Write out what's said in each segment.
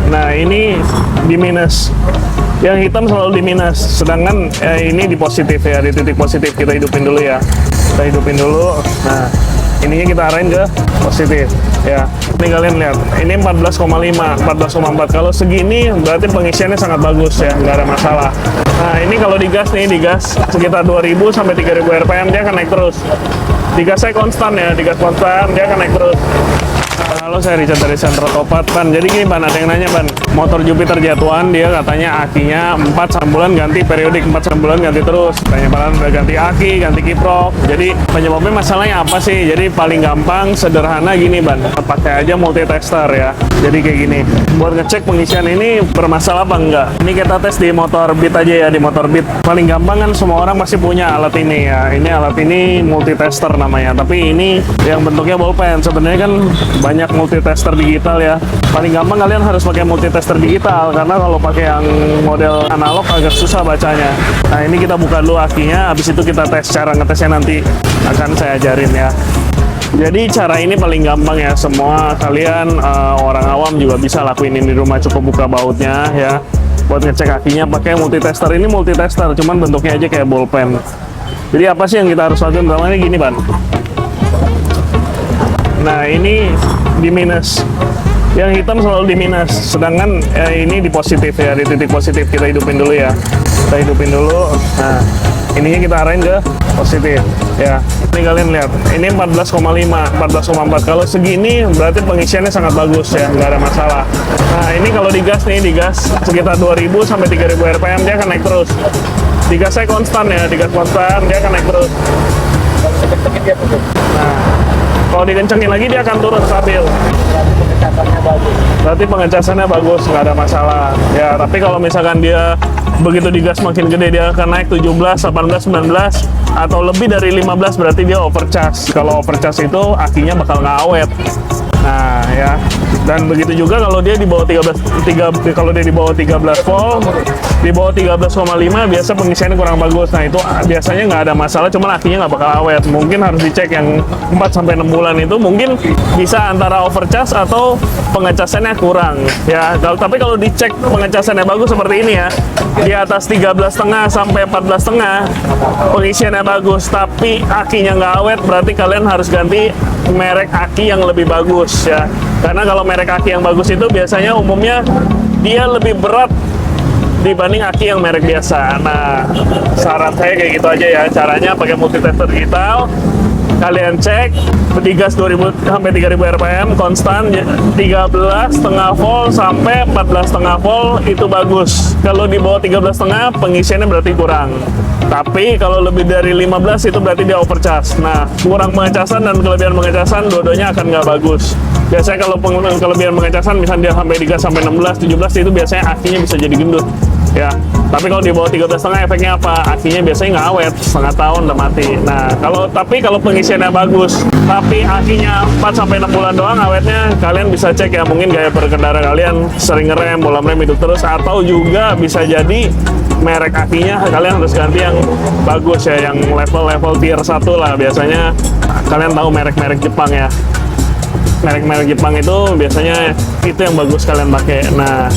Nah ini di minus, yang hitam selalu di minus, sedangkan ini di positif ya, di titik positif. Kita hidupin dulu ya, kita hidupin dulu. Nah ininya kita arahin ke positif ya. Ini kalian lihat, ini 14,5, 14,4. Kalau segini berarti pengisiannya sangat bagus ya, nggak ada masalah. Nah ini kalau digas nih, digas sekitar 2000 sampai 3000 rpm dia akan naik terus. Digas saya konstan ya, digas konstan dia akan naik terus. Halo, saya Richard dari Sentra Topat, Ban. Jadi gini, Ban, ada yang nanya, Ban, motor Jupiter Jatuan, dia katanya akinya 4 bulan ganti periodik, 4 bulan ganti terus. Tanya Ban, udah ganti aki, ganti kiprok. Jadi penyebabnya masalahnya apa sih? Jadi paling gampang, sederhana gini, Ban, pakai aja multitester ya. Jadi kayak gini, buat ngecek pengisian ini bermasalah apa enggak. Ini kita tes di motor Beat aja ya, di motor Beat. Paling gampang kan semua orang pasti punya alat ini ya. Ini alat ini multitester namanya, tapi ini yang bentuknya ballpen. Sebenarnya kan banyak multitester digital ya. Paling gampang kalian harus pakai multitester digital, karena kalau pakai yang model analog agak susah bacanya. Nah ini kita buka dulu akinya, habis itu kita tes. Cara ngetesnya nanti akan saya ajarin ya. Jadi cara ini paling gampang ya, semua kalian orang awam juga bisa lakuin ini di rumah. Cukup buka bautnya ya, buat ngecek akinya pakai multitester. Ini multitester, cuman bentuknya aja kayak ballpen. Jadi apa sih yang kita harus lakukan? Pertama ini gini, Ban. Nah ini di minus, yang hitam selalu di minus, sedangkan ini di positif ya, di titik positif. Kita hidupin dulu ya, kita hidupin dulu. Nah ininya kita arahin ke positif ya. Ini kalian lihat, ini 14,5, 14,4. Kalau segini berarti pengisiannya sangat bagus ya, nggak ada masalah. Nah ini kalau digas nih, digas sekitar 2000 sampai 3000 rpm dia akan naik terus. Digas saya konstan ya, digas konstan dia akan naik terus. Nah kalau dikencengin lagi dia akan turun stabil. Berarti pengecasannya bagus, nggak ada masalah ya. Tapi kalau misalkan dia begitu digas makin gede, dia akan naik 17, 18, 19 atau lebih dari 15, berarti dia overcharge. Kalau overcharge itu akinya bakal nggak awet. Nah ya, dan begitu juga kalau dia di bawah 13, kalau dia di bawah 13 volt, di bawah 13,5 biasa pengisiannya kurang bagus. Nah itu biasanya nggak ada masalah, cuman akinya nggak bakal awet. Mungkin harus dicek yang 4-6 bulan itu, mungkin bisa antara overcharge atau pengecasannya kurang ya. Tapi kalau dicek pengecasannya bagus seperti ini ya, di atas 13,5 sampai 14,5 pengisiannya bagus, tapi akinya nggak awet, berarti kalian harus ganti merek aki yang lebih bagus ya. Karena kalau merek aki yang bagus itu biasanya umumnya dia lebih berat dibanding aki yang merek biasa. Nah saran saya kayak gitu aja ya. Caranya pakai multitester digital, kalian cek digas 2000 sampai 3000 rpm konstan, 13,5 volt sampai 14,5 volt itu bagus. Kalau di bawah 13,5 pengisiannya berarti kurang. Tapi kalau lebih dari 15 itu berarti dia overcharge. Nah kurang pengecasan dan kelebihan pengecasan dua-duanya akan nggak bagus. Biasanya kalau kelebihan pengecasan misalnya dia sampai digas sampai 16, 17 itu biasanya akinya bisa jadi gendut ya. Tapi kalau di bawah 13,5 efeknya apa? Akinya biasanya nggak awet, setengah tahun udah mati. Nah kalau pengisiannya bagus tapi akinya 4-6 bulan doang awetnya, kalian bisa cek ya, mungkin gaya berkendara kalian sering ngerem, bola rem hidup terus, atau juga bisa jadi merek akinya kalian harus ganti yang bagus ya, yang level tier 1 lah. Biasanya kalian tahu merek-merek Jepang ya, merek-merek Jepang itu biasanya itu yang bagus kalian pakai. Nah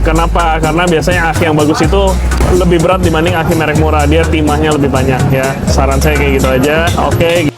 kenapa? Karena biasanya aki yang bagus itu lebih berat dibanding aki merek murah, dia timahnya lebih banyak ya. Saran saya kayak gitu aja. Oke.